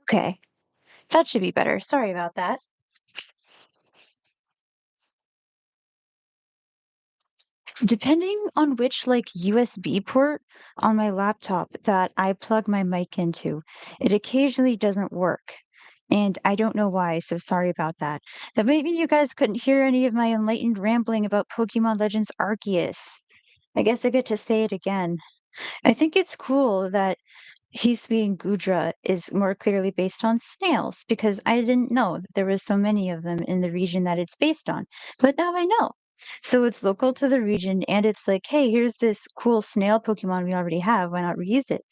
Okay, that should be better. Sorry about that. Depending on which like USB port on my laptop that I plug my mic into, it occasionally doesn't work. And I don't know why, so sorry about that. But maybe you guys couldn't hear any of my enlightened rambling about Pokemon Legends Arceus. I guess I get to say it again. I think it's cool that Hisui and Gudra is more clearly based on snails because I didn't know that there was so many of them in the region that it's based on. But now I know. So it's local to the region and it's like, hey, here's this cool snail Pokemon we already have. Why not reuse it?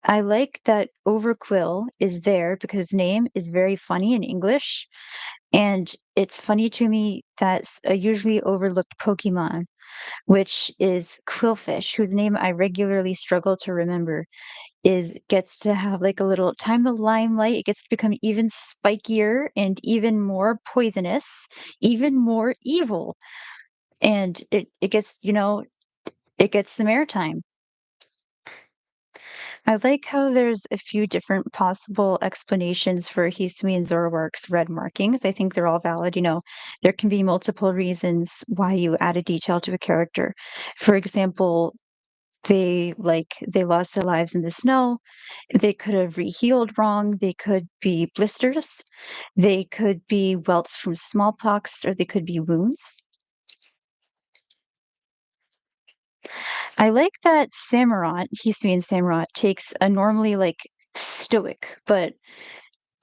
I like that Overquill is there because its name is very funny in English. And it's funny to me that's a usually overlooked Pokemon, which is Quillfish, whose name I regularly struggle to remember is gets to have, like, a little time the limelight, it gets to become even spikier and even more poisonous, even more evil, and it gets, it gets some airtime. I like how there's a few different possible explanations for Hisui and Zoroark's red markings, I think they're all valid, there can be multiple reasons why you add a detail to a character. For example, they lost their lives in the snow. They could have re-healed wrong. They could be blisters. They could be welts from smallpox, or they could be wounds. I like that Samurott, Hisuian Samurott, takes a normally like stoic but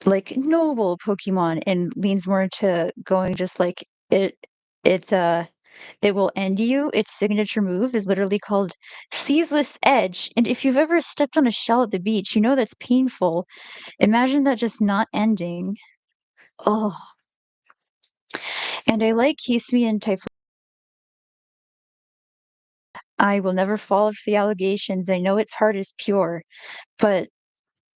like noble Pokemon and leans more into going just like it's it will end you. Its signature move is literally called Ceaseless Edge. And if you've ever stepped on a shell at the beach, you know that's painful. Imagine that just not ending. Oh, and I like Hisui and Typhlosion. I will never fall for the allegations. I know its heart is pure, but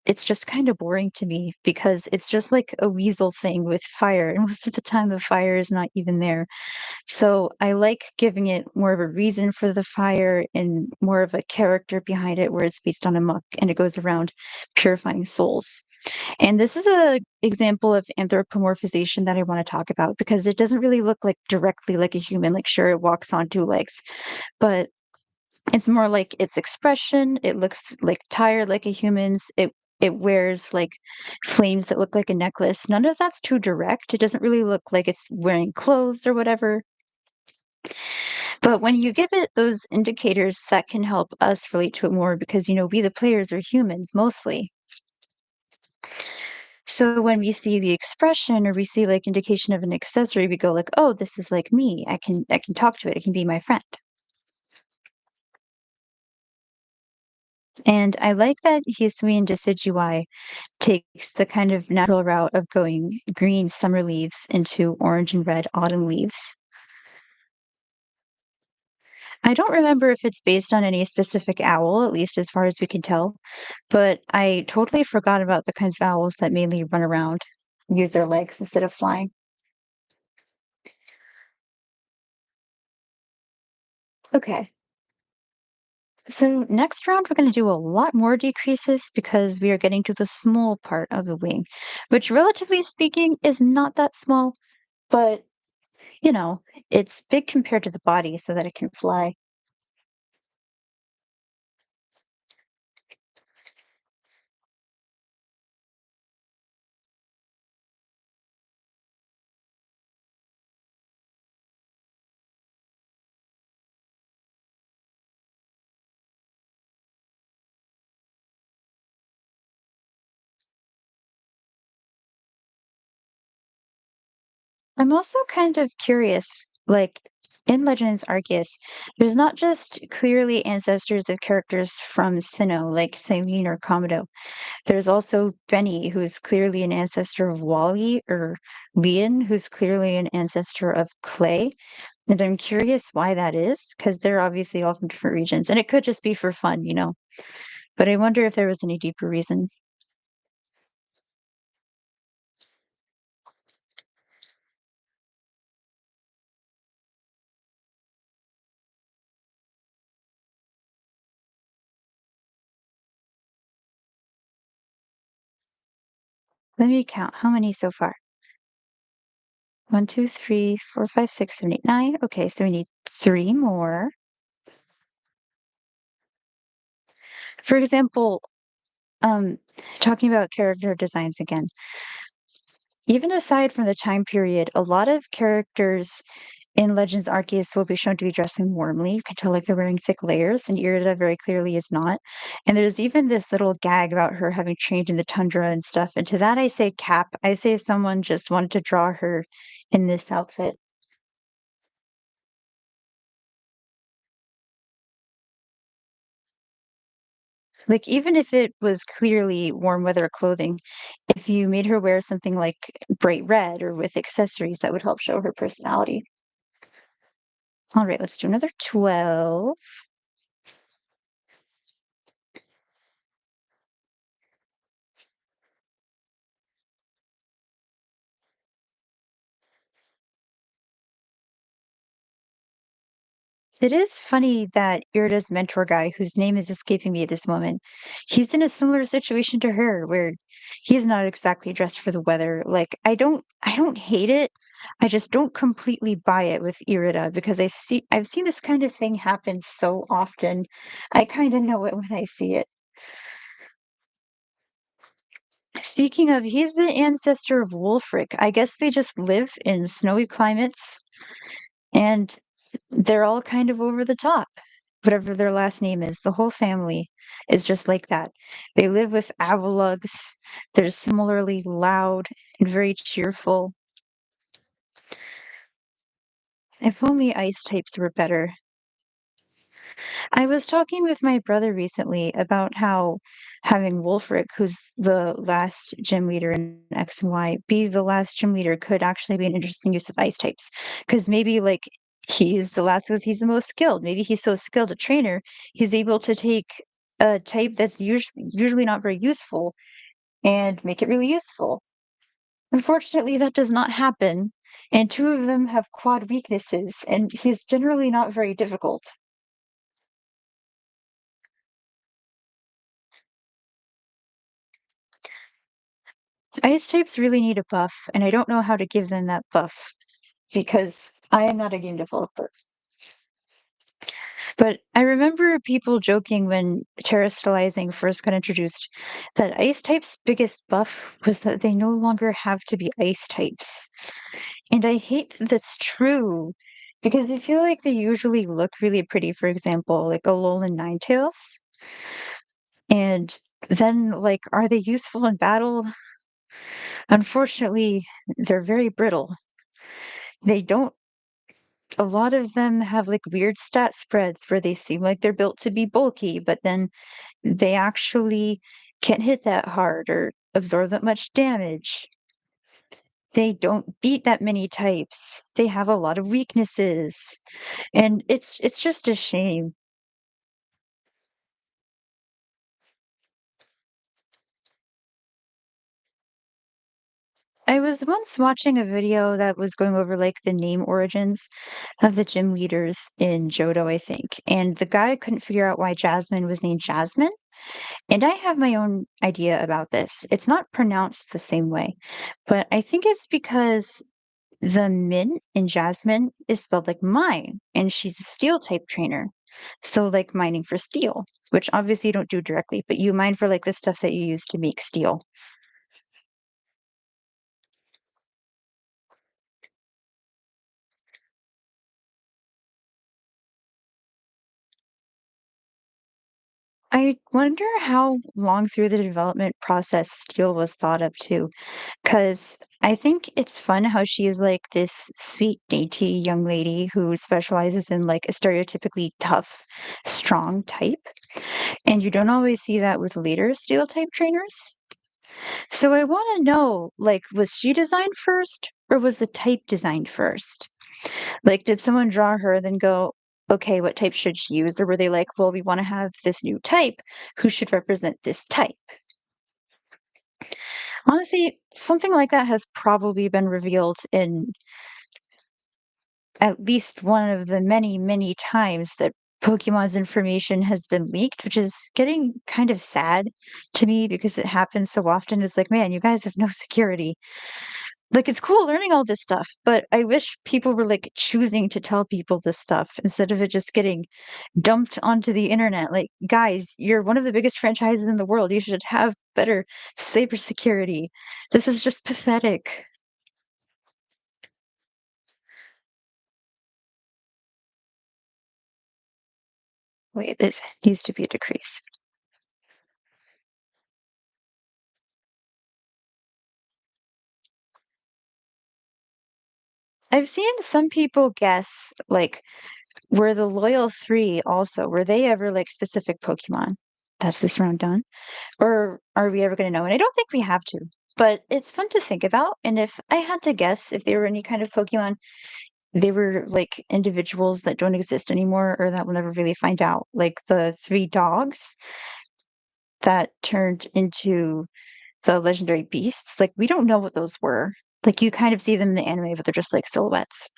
it's just kind of boring to me because it's just like a weasel thing with fire. And most of the time, the fire is not even there. So I like giving it more of a reason for the fire and more of a character behind it where it's based on a muck and it goes around purifying souls. And this is a example of anthropomorphization that I want to talk about because it doesn't really look like directly like a human. Like sure, it walks on two legs, but it's more like its expression. It looks like tired like a human's. It wears like flames that look like a necklace. None of that's too direct. It doesn't really look like it's wearing clothes or whatever. But when you give it those indicators, that can help us relate to it more because, we, the players, are humans mostly. So when we see the expression or we see like indication of an accessory, we go like, "Oh, this is like me. I can talk to it. It can be my friend." And I like that Hisui Decidueye takes the kind of natural route of going green summer leaves into orange and red autumn leaves. I don't remember if it's based on any specific owl, at least as far as we can tell, but I totally forgot about the kinds of owls that mainly run around, use their legs instead of flying. Okay. So next round, we're going to do a lot more decreases because we are getting to the small part of the wing, which relatively speaking is not that small, but you know, it's big compared to the body so that it can fly. I'm also kind of curious, like in Legends Arceus, there's not just clearly ancestors of characters from Sinnoh, like Saline or Komodo. There's also Benny, who's clearly an ancestor of Wally, or Leon, who's clearly an ancestor of Clay. And I'm curious why that is, because they're obviously all from different regions. And it could just be for fun. But I wonder if there was any deeper reason. Let me count. How many so far? 1, 2, 3, 4, 5, 6, 7, 8, 9. Okay, so we need 3 more. For example, um, talking about character designs again, even aside from the time period, a lot of characters in Legends Arceus will be shown to be dressing warmly. You can tell like they're wearing thick layers, and Irida very clearly is not. And there's even this little gag about her having trained in the tundra and stuff. And to that I say cap. I say someone just wanted to draw her in this outfit. Like even if it was clearly warm weather clothing, if you made her wear something like bright red or with accessories, that would help show her personality. All right, let's do another 12. It is funny that Irida's mentor guy, whose name is escaping me at this moment, he's in a similar situation to her where he's not exactly dressed for the weather. Like I don't hate it. I just don't completely buy it with Irida because I've seen this kind of thing happen so often. I kind of know it when I see it. Speaking of, he's the ancestor of Wulfric. I guess they just live in snowy climates and they're all kind of over the top. Whatever their last name is, the whole family is just like that. They live with Avalug's. They're similarly loud and very cheerful. If only ice types were better. I was talking with my brother recently about how having Wolfric, who's the last gym leader in X and Y, be the last gym leader could actually be an interesting use of ice types. Because maybe like he's the last because he's the most skilled. Maybe he's so skilled a trainer, he's able to take a type that's usually not very useful and make it really useful. Unfortunately, that does not happen. And two of them have quad weaknesses, and he's generally not very difficult. Ice types really need a buff, and I don't know how to give them that buff because I am not a game developer. But I remember people joking when terrestrializing first got introduced that ice types' biggest buff was that they no longer have to be ice types. And I hate that that's true because I feel like they usually look really pretty, for example, like a Alolan Ninetales. And then, like, are they useful in battle? Unfortunately, they're very brittle. They don't A lot of them have, like, weird stat spreads where they seem like they're built to be bulky, but then they actually can't hit that hard or absorb that much damage. They don't beat that many types. They have a lot of weaknesses, and it's just a shame. I was once watching a video that was going over, like, the name origins of the gym leaders in Johto, I think, and the guy couldn't figure out why Jasmine was named Jasmine. And I have my own idea about this. It's not pronounced the same way, but I think it's because the min in Jasmine is spelled like mine, and she's a steel type trainer. So, like mining for steel, which obviously you don't do directly, but you mine for like the stuff that you use to make steel. I wonder how long through the development process steel was thought of too. 'Cause I think it's fun how she is, like, this sweet, dainty young lady who specializes in, like, a stereotypically tough, strong type, and you don't always see that with later steel type trainers. So I wanna know, like, was she designed first, or was the type designed first? Like, did someone draw her, then go, "Okay, what type should she use?" Or were they like, "Well, we wanna have this new type, who should represent this type?" Honestly, something like that has probably been revealed in at least one of the many, many times that Pokemon's information has been leaked, which is getting kind of sad to me because it happens so often. It's like, man, you guys have no security. Like, it's cool learning all this stuff, but I wish people were like choosing to tell people this stuff instead of it just getting dumped onto the internet. Like, guys, you're one of the biggest franchises in the world. You should have better cybersecurity. This is just pathetic. Wait, this needs to be a decrease. I've seen some people guess, like, were the loyal 3 also, were they ever, like, specific Pokemon? That's this round done? Or are we ever gonna know? And I don't think we have to, but it's fun to think about, and if I had to guess if they were any kind of Pokemon, they were, like, individuals that don't exist anymore or that we'll never really find out, like the 3 dogs that turned into the legendary beasts, like, we don't know what those were. Like, you kind of see them in the anime, but they're just, like, silhouettes.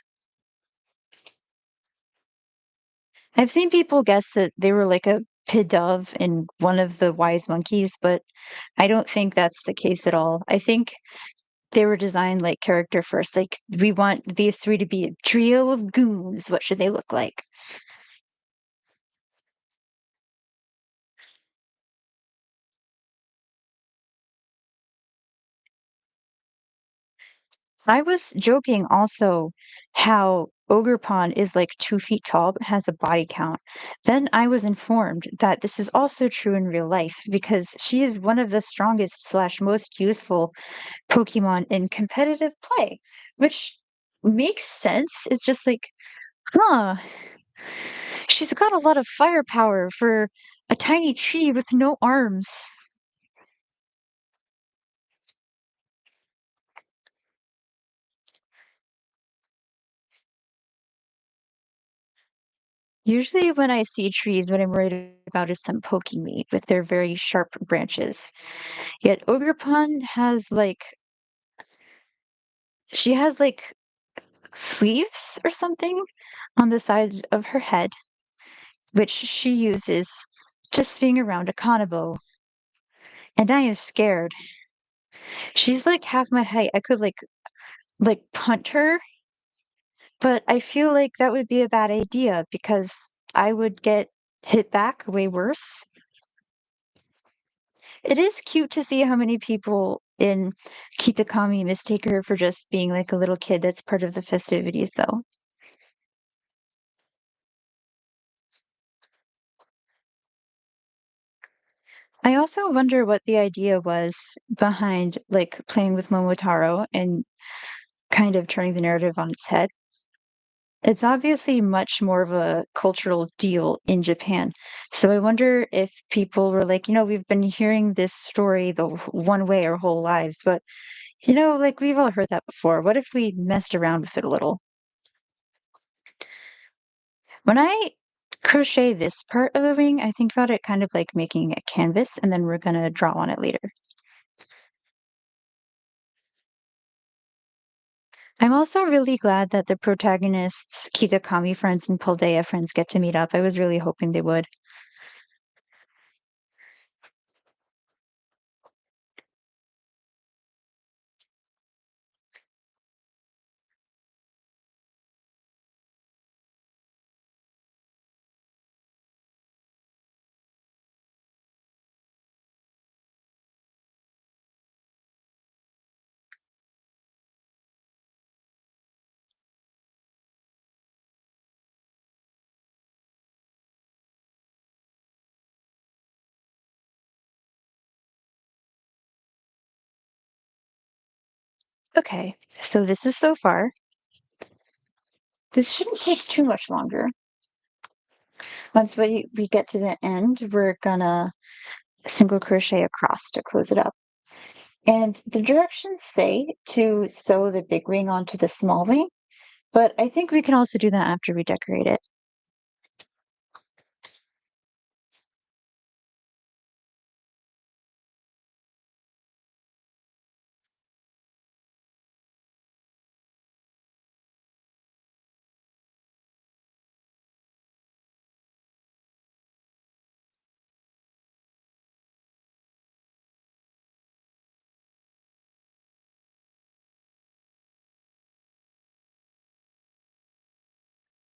I've seen people guess that they were like a Pidove and one of the wise monkeys, but I don't think that's the case at all. I think they were designed like character first. Like, we want these 3 to be a trio of goons. What should they look like? I was joking also how Ogerpon is like 2 feet tall but has a body count. Then I was informed that this is also true in real life because she is one of the strongest slash most useful Pokemon in competitive play, which makes sense. It's just like, huh, she's got a lot of firepower for a tiny tree with no arms. Usually, when I see trees, what I'm worried about is them poking me with their very sharp branches. Yet Ogerpon has she has like sleeves or something on the sides of her head, which she uses to swing around a Kanabo. And I am scared. She's like half my height. I could like punt her, but I feel like that would be a bad idea because I would get hit back way worse. It is cute to see how many people in Kitakami mistake her for just being like a little kid that's part of the festivities, though. I also wonder what the idea was behind like playing with Momotaro and kind of turning the narrative on its head. It's obviously much more of a cultural deal in Japan. So I wonder if people were like, we've been hearing this story one way our whole lives, but like we've all heard that before. What if we messed around with it a little? When I crochet this part of the wing, I think about it kind of like making a canvas and then we're gonna draw on it later. I'm also really glad that the protagonists, Kitakami friends and Paldea friends, get to meet up. I was really hoping they would. Okay, so this is so far. This shouldn't take too much longer. Once we get to the end, we're gonna single crochet across to close it up. And the directions say to sew the big ring onto the small ring, but I think we can also do that after we decorate it.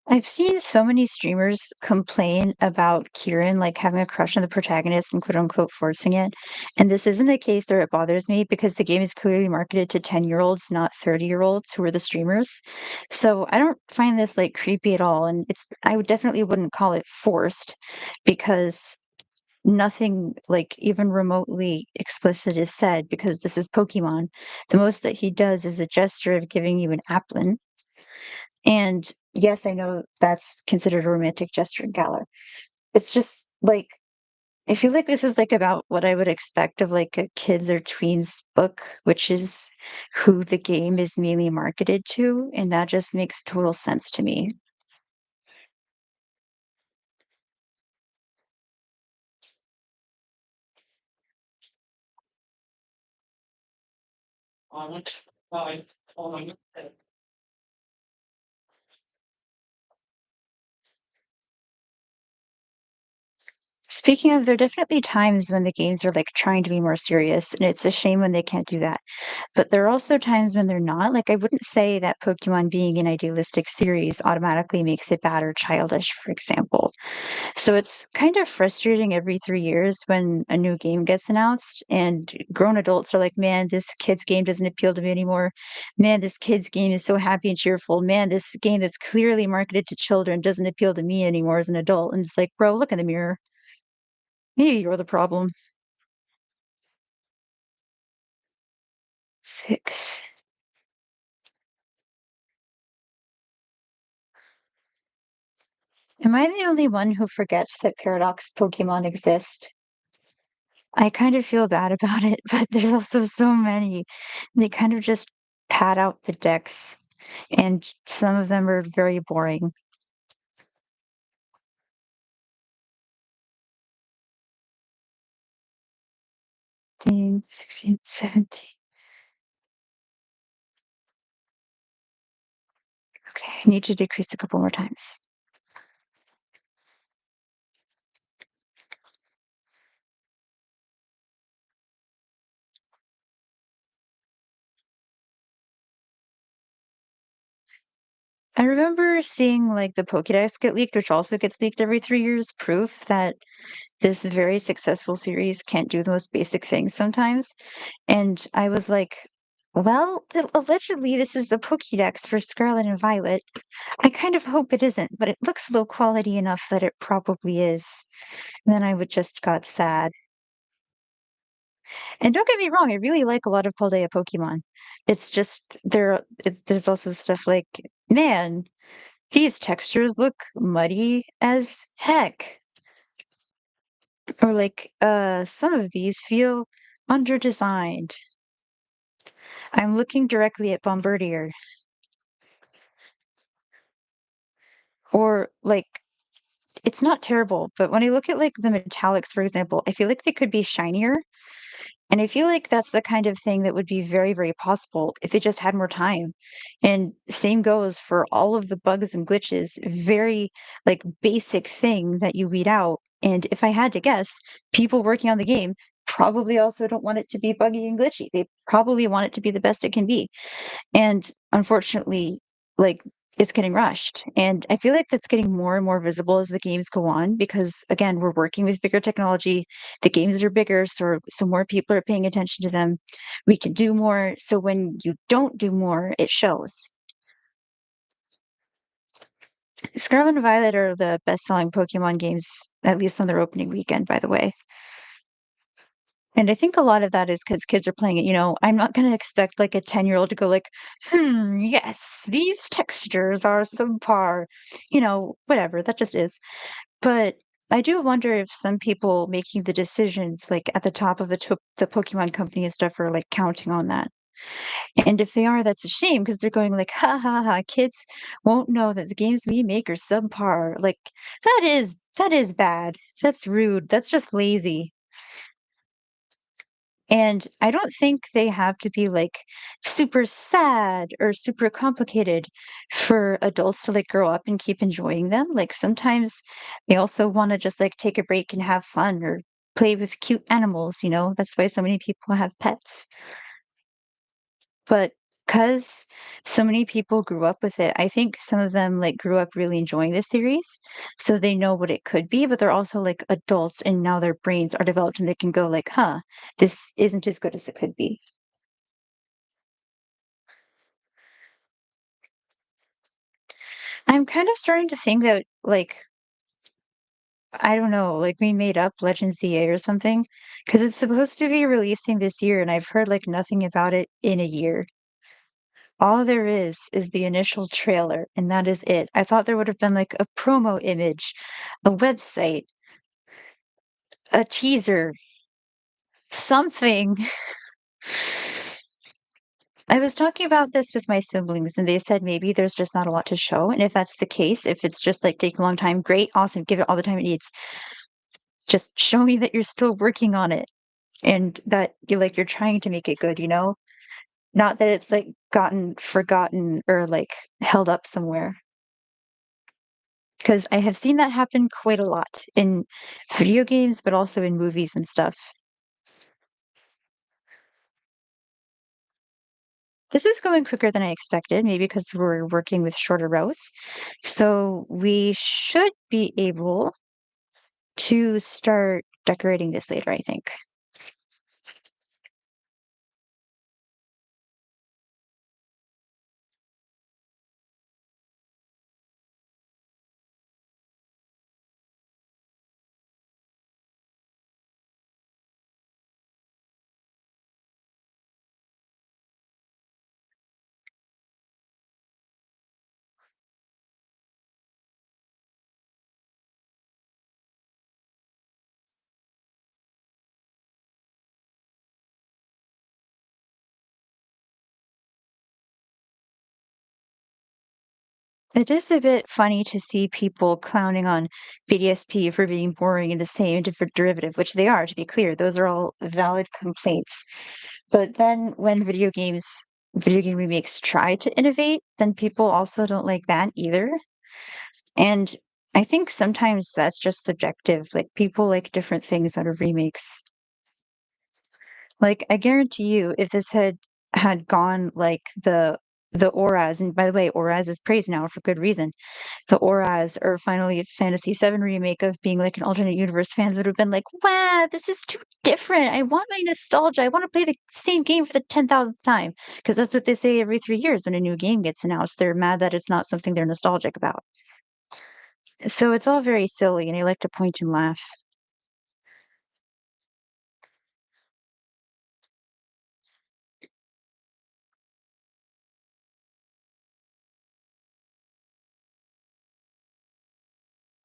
I've seen so many streamers complain about Kieran, like, having a crush on the protagonist and quote unquote forcing it. And this isn't a case where it bothers me because the game is clearly marketed to 10-year-olds, not 30-year-olds who are the streamers. So I don't find this like creepy at all. And I would definitely wouldn't call it forced because nothing like even remotely explicit is said because this is Pokemon. The most that he does is a gesture of giving you an applin, and yes, I know that's considered a romantic gesture in Galar. It's just like I feel like this is like about what I would expect of like a kids or tweens book, which is who the game is mainly marketed to, and that just makes total sense to me. Speaking of, there are definitely times when the games are like trying to be more serious, and it's a shame when they can't do that. But there are also times when they're not. Like, I wouldn't say that Pokemon being an idealistic series automatically makes it bad or childish, for example. So it's kind of frustrating every 3 years when a new game gets announced, and grown adults are like, man, this kid's game doesn't appeal to me anymore. Man, this kid's game is so happy and cheerful. Man, this game that's clearly marketed to children doesn't appeal to me anymore as an adult. And it's like, bro, look in the mirror. Maybe you're the problem. Six. Am I the only one who forgets that paradox Pokemon exist? I kind of feel bad about it, but there's also so many. They kind of just pad out the decks, and some of them are very boring. 15, 16, 17. Okay, I need to decrease a couple more times. I remember seeing like the Pokédex get leaked, which also gets leaked every 3 years, proof that this very successful series can't do the most basic things sometimes. And I was like, well, allegedly, this is the Pokédex for Scarlet and Violet. I kind of hope it isn't, but it looks low quality enough that it probably is. And then I would just got sad. And don't get me wrong, I really like a lot of Paldea Pokemon. It's just there's also stuff like, man, these textures look muddy as heck. Or like, some of these feel under-designed. I'm looking directly at Bombardier. Or like, it's not terrible, but when I look at like the metallics, for example, I feel like they could be shinier. And I feel like that's the kind of thing that would be very, very possible if they just had more time. And same goes for all of the bugs and glitches, very like basic thing that you weed out. And if I had to guess, people working on the game probably also don't want it to be buggy and glitchy. They probably want it to be the best it can be. And unfortunately, like, it's getting rushed. And I feel like that's getting more and more visible as the games go on because, again, we're working with bigger technology. The games are bigger, so more people are paying attention to them. We can do more. So when you don't do more, it shows. Scarlet and Violet are the best-selling Pokemon games, at least on their opening weekend, by the way. And I think a lot of that is because kids are playing it, I'm not gonna expect, like, a 10-year-old to go like, "Hmm, yes, these textures are subpar." Whatever, that just is. But I do wonder if some people making the decisions, like, at the top of the Pokemon Company and stuff are, like, counting on that. And if they are, that's a shame because 'cause they're going like, "Ha, ha, ha, kids won't know that the games we make are subpar." Like, that is bad. That's rude. That's just lazy. And I don't think they have to be, like, super sad or super complicated for adults to, like, grow up and keep enjoying them. Like, sometimes they also wanna just, like, take a break and have fun or play with cute animals. That's why so many people have pets. But 'cause so many people grew up with it, I think some of them, like, grew up really enjoying this series, so they know what it could be, but they're also, like, adults, and now their brains are developed, and they can go like, "Huh, this isn't as good as it could be." I'm kind of starting to think that, like, I don't know, like, we made up Legend ZA or something, because it's supposed to be releasing this year, and I've heard, like, nothing about it in a year. All there is the initial trailer, and that is it. I thought there would have been, like, a promo image, a website, a teaser, something. I was talking about this with my siblings, and they said maybe there's just not a lot to show, and if that's the case, if it's just, like, taking a long time, great, awesome, give it all the time it needs. Just show me that you're still working on it and that you're trying to make it good, you know? Not that it's, like, gotten forgotten or, like, held up somewhere. Because I have seen that happen quite a lot in video games, but also in movies and stuff. This is going quicker than I expected, maybe because we're working with shorter rows. So we should be able to start decorating this later, I think. It is a bit funny to see people clowning on BDSP for being boring and the same different derivative, which they are, to be clear. Those are all valid complaints. But then when video game remakes try to innovate, then people also don't like that either. And I think sometimes that's just subjective. Like people like different things out of remakes. Like I guarantee you, if this had gone like the Auras, and by the way, Auras is praised now for good reason. The Auras or finally Fantasy VII remake of being like an alternate universe, fans would have been like, wow, this is too different. I want my nostalgia. I want to play the same game for the 10,000th time. Because that's what they say every 3 years when a new game gets announced. They're mad that it's not something they're nostalgic about. So it's all very silly, and I like to point and laugh.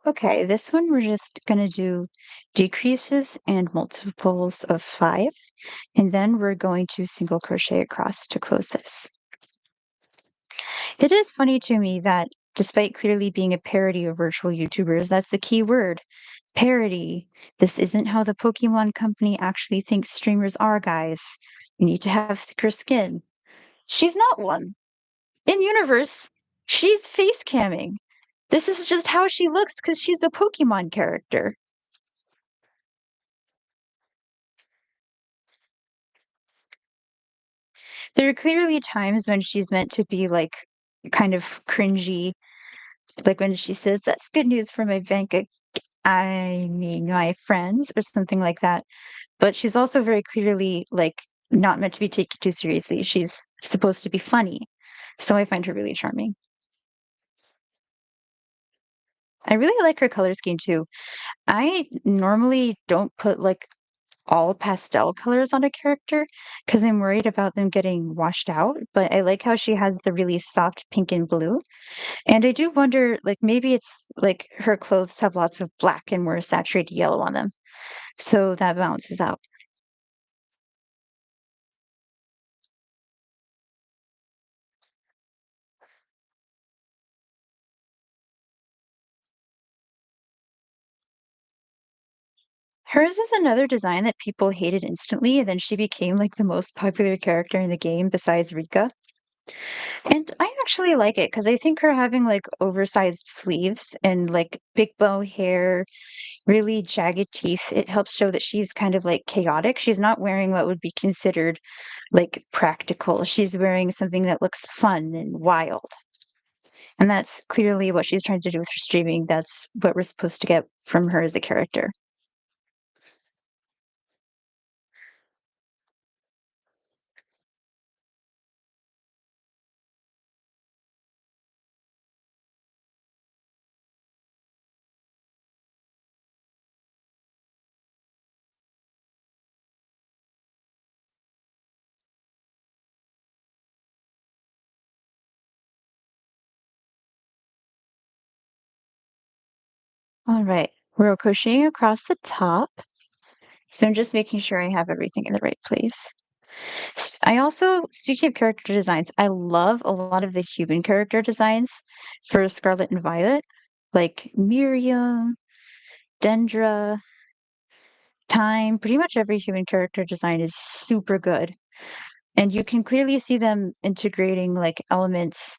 Okay, this one we're just gonna do decreases and multiples of 5, and then we're going to single crochet across to close this. It is funny to me that despite clearly being a parody of virtual YouTubers, that's the key word, parody. This isn't how the Pokemon Company actually thinks streamers are, guys. You need to have thicker skin. She's not one. In universe, she's face camming. This is just how she looks because she's a Pokemon character. There are clearly times when she's meant to be like kind of cringy, like when she says, "That's good news for my I mean, my friends," or something like that. But she's also very clearly like not meant to be taken too seriously. She's supposed to be funny. So I find her really charming. I really like her color scheme too. I normally don't put like all pastel colors on a character because I'm worried about them getting washed out, but I like how she has the really soft pink and blue. And I do wonder, like, maybe it's like her clothes have lots of black and more saturated yellow on them. So that balances out. Hers is another design that people hated instantly, and then she became like the most popular character in the game besides Rika. And I actually like it because I think her having, like, oversized sleeves and, like, big bow hair, really jagged teeth, it helps show that she's kind of, like, chaotic. She's not wearing what would be considered, like, practical. She's wearing something that looks fun and wild, and that's clearly what she's trying to do with her streaming. That's what we're supposed to get from her as a character. Alright, we're crocheting across the top, so I'm just making sure I have everything in the right place. I also, speaking of character designs, I love a lot of the human character designs for Scarlet and Violet, like Miriam, Dendra, Time. Pretty much every human character design is super good. And you can clearly see them integrating like elements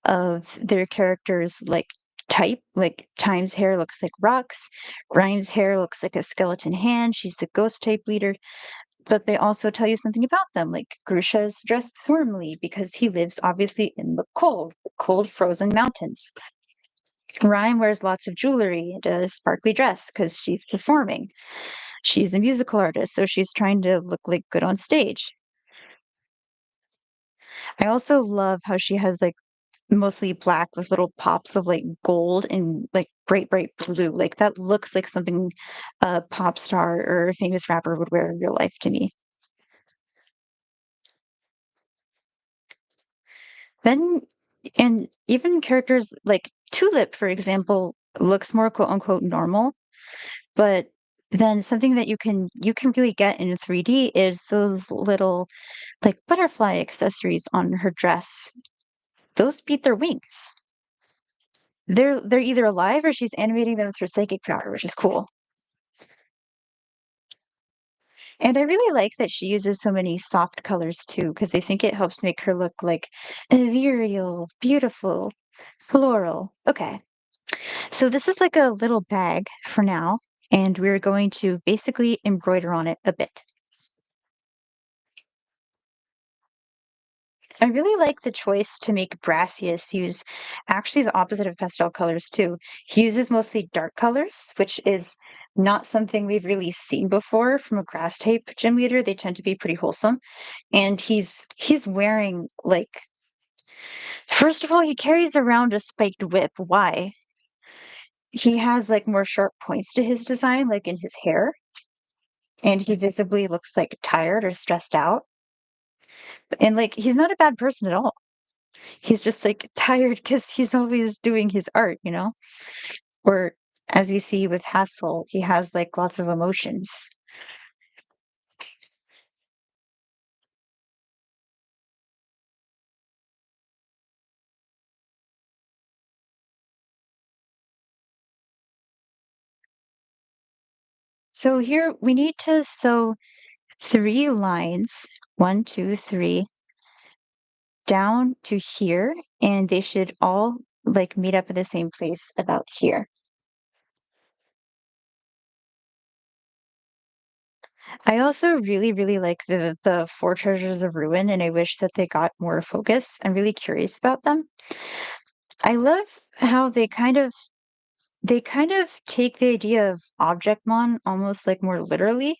of their characters like type. Like Time's hair looks like rocks, Grimes' hair looks like a skeleton hand. She's the ghost type leader. But they also tell you something about them, like Grusha's dressed warmly because he lives obviously in the cold frozen mountains. Rhyme wears lots of jewelry and a sparkly dress because she's performing. She's a musical artist, so she's trying to look like good on stage. I also love how she has like mostly black with little pops of like gold and like bright, bright blue. Like that looks like something a pop star or a famous rapper would wear in real life to me. Then and even characters like Tulip, for example, looks more quote unquote normal, but then something that you can really get in 3D is those little like butterfly accessories on her dress. Those beat their wings. They're either alive or she's animating them with her psychic power, which is cool. And I really like that she uses so many soft colors too, because I think it helps make her look like ethereal, beautiful, floral. Okay. So this is like a little bag for now, and we're going to basically embroider on it a bit. I really like the choice to make Brassius use actually the opposite of pastel colors too. He uses mostly dark colors, which is not something we've really seen before from a grass type gym leader. They tend to be pretty wholesome. And he's wearing like first of all, he carries around a spiked whip. Why? He has like more sharp points to his design, like in his hair, and he visibly looks like tired or stressed out. And like he's not a bad person at all. He's just like tired because he's always doing his art, you know? Or as we see with Hassel, he has like lots of emotions. So here we need to sew three lines, one, two, three, down to here, and they should all like meet up in the same place about here. I also really, really like the Four Treasures of Ruin, and I wish that they got more focus. I'm really curious about them. I love how they kind of take the idea of Objectmon almost like more literally,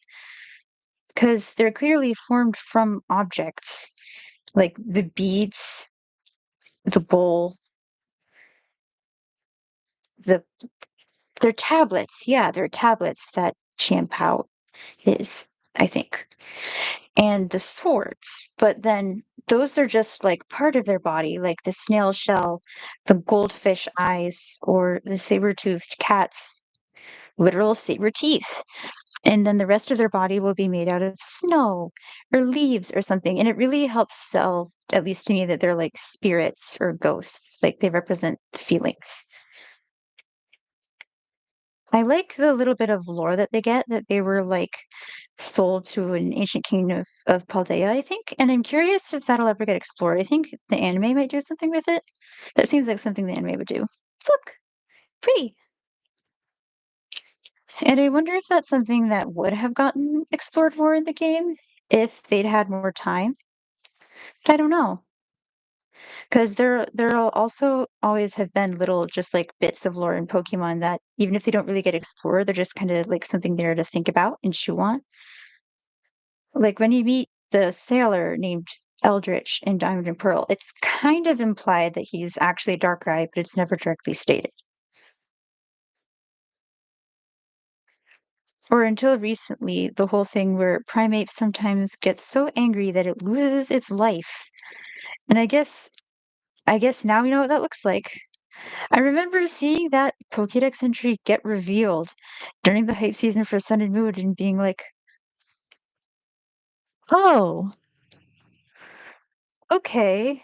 because they're clearly formed from objects, like the beads, the bowl, the they're tablets. Yeah, they're tablets that Champao is, I think. And the swords, but then those are just like part of their body, like the snail shell, the goldfish eyes, or the saber-toothed cat's literal saber teeth. And then the rest of their body will be made out of snow or leaves or something. And it really helps sell, at least to me, that they're like spirits or ghosts, like they represent feelings. I like the little bit of lore that they get, that they were, like, sold to an ancient kingdom of Paldea, I think, and I'm curious if that'll ever get explored. I think the anime might do something with it. That seems like something the anime would do. Look, pretty. And I wonder if that's something that would have gotten explored more in the game if they'd had more time. But I don't know, 'cause there'll also always have been little just, like, bits of lore in Pokemon that even if they don't really get explored, they're just kinda, like, something there to think about and chew on. Like, when you meet the sailor named Eldritch in Diamond and Pearl, it's kind of implied that he's actually a Darkrai, but it's never directly stated. Or until recently, the whole thing where Primeape sometimes gets so angry that it loses its life. And I guess now we know what that looks like. I remember seeing that Pokédex entry get revealed during the hype season for Sun and Moon and being like, "Oh, okay."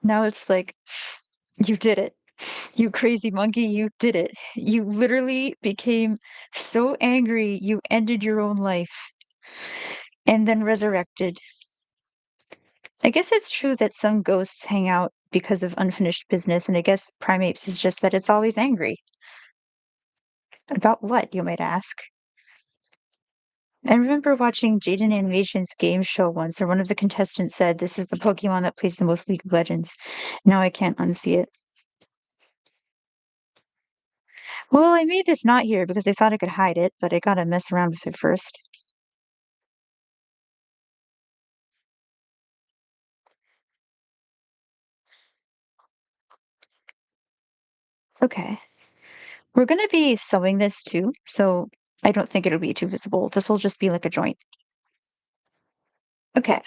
Now it's like, "You did it. You crazy monkey, you did it. You literally became so angry, you ended your own life and then resurrected." I guess it's true that some ghosts hang out because of unfinished business, and I guess Primates is just that it's always angry. About what, you might ask? I remember watching Jaden Animation's game show once, where one of the contestants said, "This is the Pokemon that plays the most League of Legends." Now I can't unsee it. Well, I made this knot here because I thought I could hide it, but I gotta mess around with it first. Okay. We're gonna be sewing this too, so I don't think it'll be too visible. This will just be like a joint. Okay.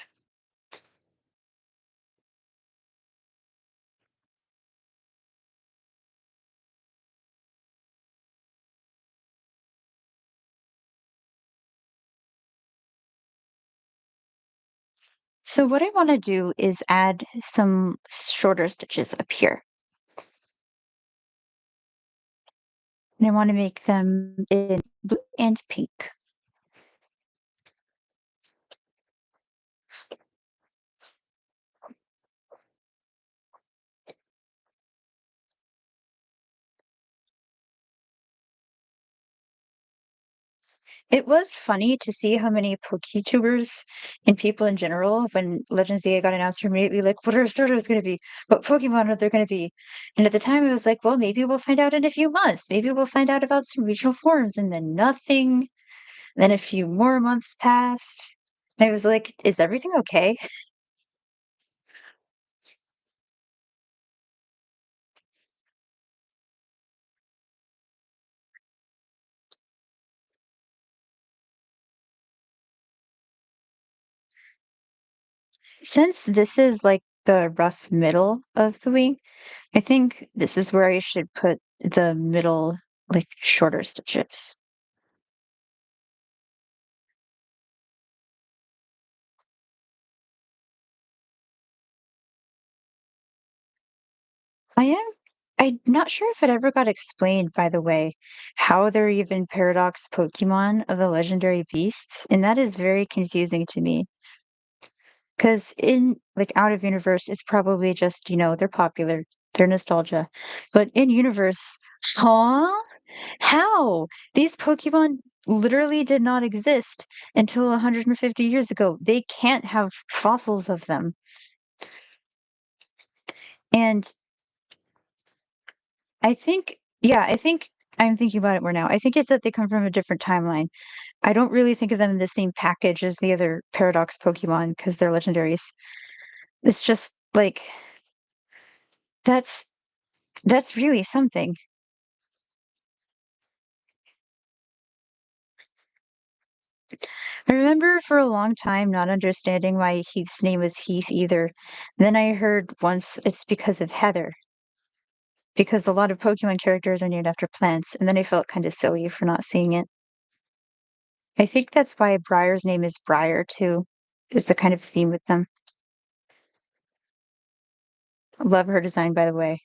So what I want to do is add some shorter stitches up here. And I want to make them in blue and pink. It was funny to see how many PokeTubers and people in general, when Legends Z got announced, were immediately like, what are starters going to be? What Pokemon are there going to be? And at the time, I was like, well, maybe we'll find out in a few months. Maybe we'll find out about some regional forms. And then nothing. Then a few more months passed. I was like, is everything okay? Since this is like the rough middle of the wing, I think this is where I should put the middle, like shorter stitches. I am I'm not sure if it ever got explained, by the way, how they're even paradox Pokemon of the legendary beasts, and that is very confusing to me. Because in like out of universe, it's probably just, they're popular, they're nostalgia. But in universe, huh? How? These Pokemon literally did not exist until 150 years ago. They can't have fossils of them. And I think I'm thinking about it more now. I think it's that they come from a different timeline. I don't really think of them in the same package as the other Paradox Pokemon because they're legendaries. It's just like that's that's really something. I remember for a long time not understanding why Heath's name was Heath either. Then I heard once it's because of Heather, because a lot of Pokemon characters are named after plants, and then I felt kind of silly for not seeing it. I think that's why Briar's name is Briar too. Is the kind of theme with them. Love her design, by the way.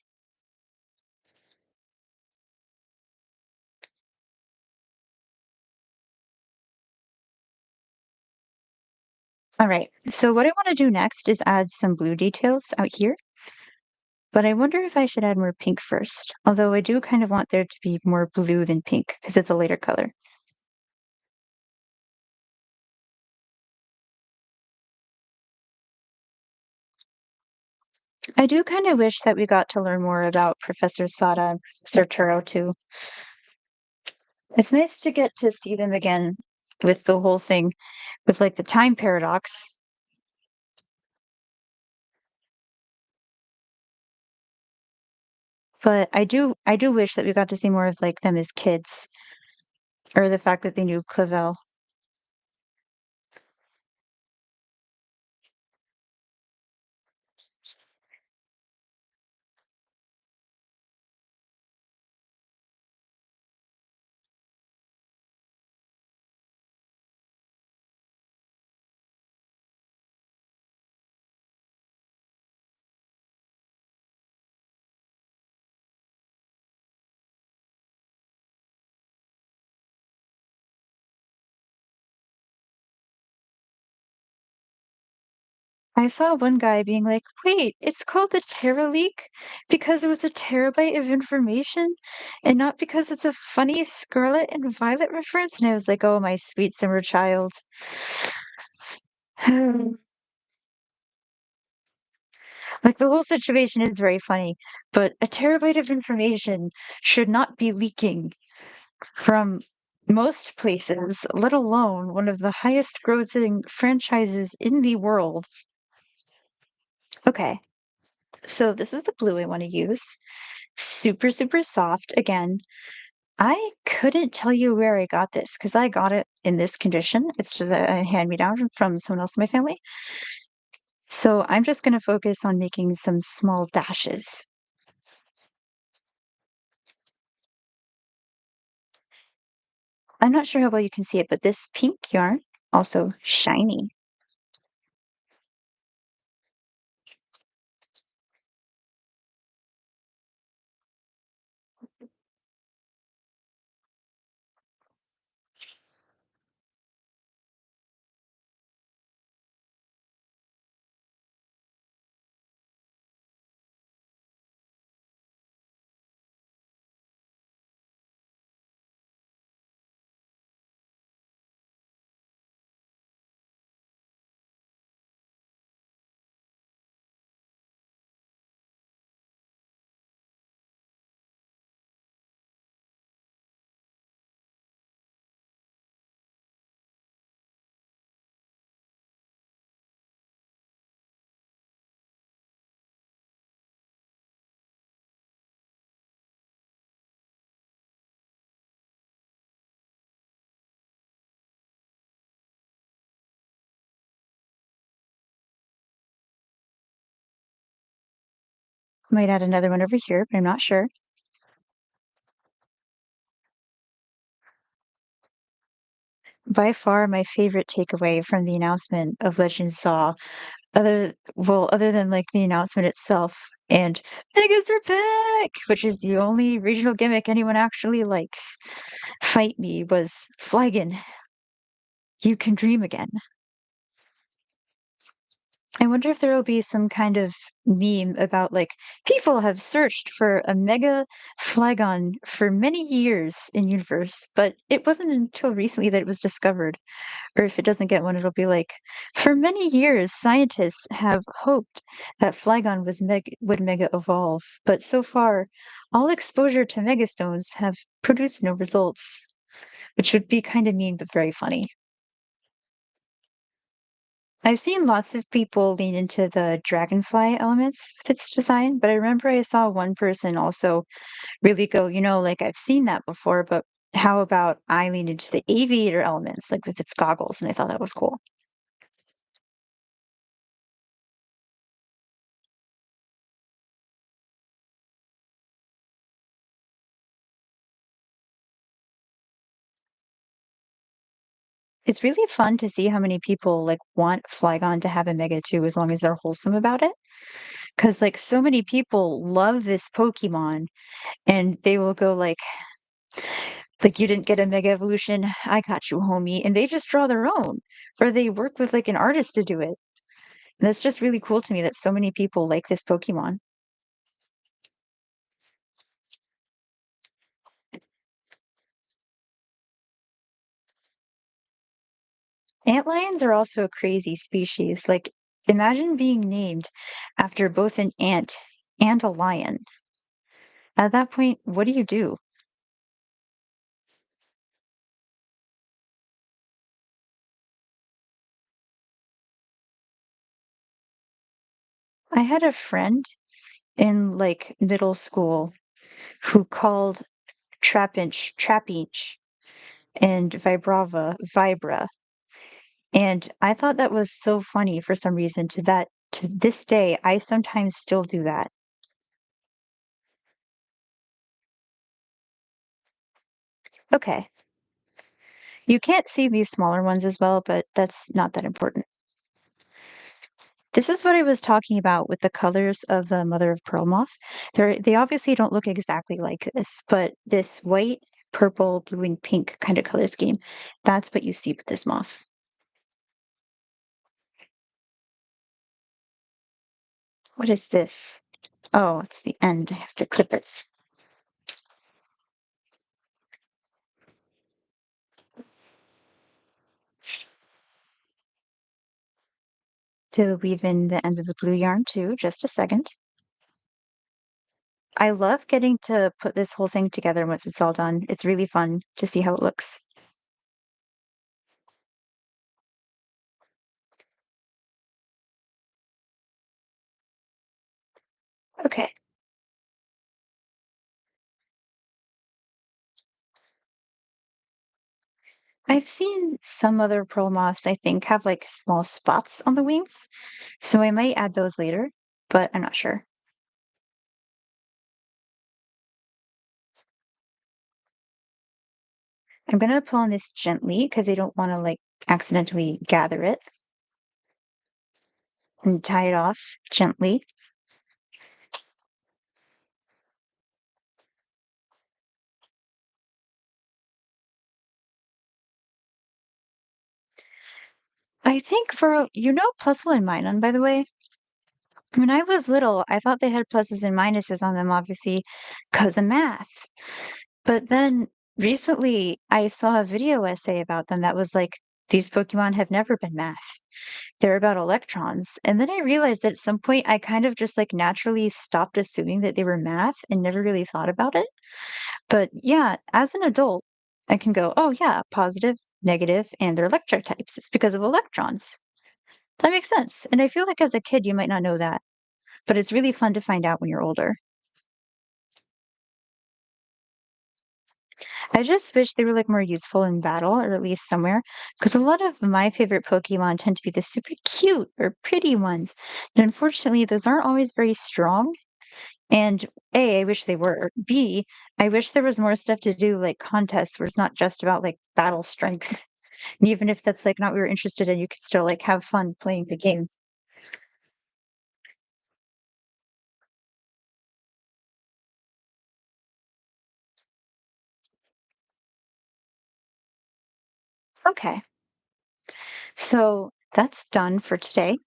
All right. So what I want to do next is add some blue details out here, but I wonder if I should add more pink first. Although I do kind of want there to be more blue than pink because it's a lighter color. I do kind of wish that we got to learn more about Professor Sada and Professor Turo too. It's nice to get to see them again with the whole thing with like the time paradox. But I do wish that we got to see more of like them as kids or the fact that they knew Clavel. I saw one guy being like, "Wait, it's called the Terra Leak because it was a terabyte of information and not because it's a funny Scarlet and Violet reference." And I was like, "Oh, my sweet summer child." Like the whole situation is very funny, but a terabyte of information should not be leaking from most places, let alone one of the highest grossing franchises in the world. Okay, so this is the blue I want to use. Super, super soft. Again, I couldn't tell you where I got this because I got it in this condition. It's just a hand-me-down from someone else in my family. So I'm just going to focus on making some small dashes. I'm not sure how well you can see it, but this pink yarn, also shiny. Might add another one over here, but I'm not sure. By far, my favorite takeaway from the announcement of Legend Saw, other than like the announcement itself, and Megas are back, which is the only regional gimmick anyone actually likes. Fight me was Flagon. You can dream again. I wonder if there will be some kind of meme about like people have searched for a mega flagon for many years in universe, but it wasn't until recently that it was discovered. Or if it doesn't get one, it'll be like, for many years, scientists have hoped that flagon would mega evolve, but so far, all exposure to megastones have produced no results, which would be kind of mean but very funny. I've seen lots of people lean into the dragonfly elements with its design, but I remember I saw one person also really go, like I've seen that before, but how about I lean into the aviator elements, like with its goggles? And I thought that was cool. It's really fun to see how many people like want Flygon to have a Mega too, as long as they're wholesome about it. Because like so many people love this Pokemon, and they will go like, Like, "You didn't get a Mega Evolution? I got you, homie," and they just draw their own, or they work with, like, an artist to do it. And that's just really cool to me that so many people like this Pokemon. Antlions are also a crazy species, like, imagine being named after both an ant and a lion. At that point, what do you do? I had a friend in, like, middle school who called Trapinch and Vibrava Vibra, and I thought that was so funny for some reason to this day, I sometimes still do that. Okay. You can't see these smaller ones as well, but that's not that important. This is what I was talking about with the colors of the mother of pearl moth. They obviously don't look exactly like this, but this white, purple, blue, and pink kind of color scheme, that's what you see with this moth. What is this? Oh, it's the end. I have to clip it to weave in the ends of the blue yarn too. Just a second. I love getting to put this whole thing together once it's all done. It's really fun to see how it looks. Okay. I've seen some other pearl moths, I think, have like small spots on the wings, so I might add those later, but I'm not sure. I'm gonna pull on this gently because I don't want to like accidentally gather it and tie it off gently. I think for pluses and minus, by the way. When I was little, I thought they had pluses and minuses on them, obviously, because of math. But then recently, I saw a video essay about them that was like, these Pokemon have never been math. They're about electrons. And then I realized that at some point, I kind of just like naturally stopped assuming that they were math and never really thought about it. But yeah, as an adult, I can go, oh, yeah, positive, negative, and they're electric types. It's because of electrons. That makes sense. And I feel like as a kid, you might not know that, but it's really fun to find out when you're older. I just wish they were like more useful in battle or at least somewhere. Because a lot of my favorite Pokemon tend to be the super cute or pretty ones. And unfortunately, those aren't always very strong. And A, I wish they were. B, I wish there was more stuff to do, like contests where it's not just about like battle strength. And even if that's like not what we're interested in, you could still like have fun playing the game. Okay. So that's done for today.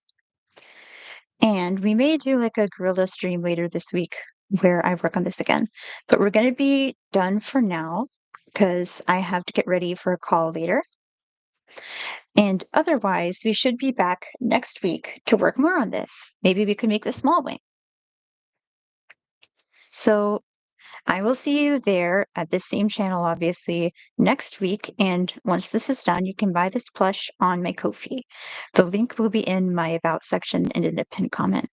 And we may do like a guerrilla stream later this week where I work on this again. But we're going to be done for now because I have to get ready for a call later. And otherwise, we should be back next week to work more on this. Maybe we could make a small wing. So I will see you there at this same channel, obviously, next week. And once this is done, you can buy this plush on my Ko-fi. The link will be in my About section and in a pinned comment.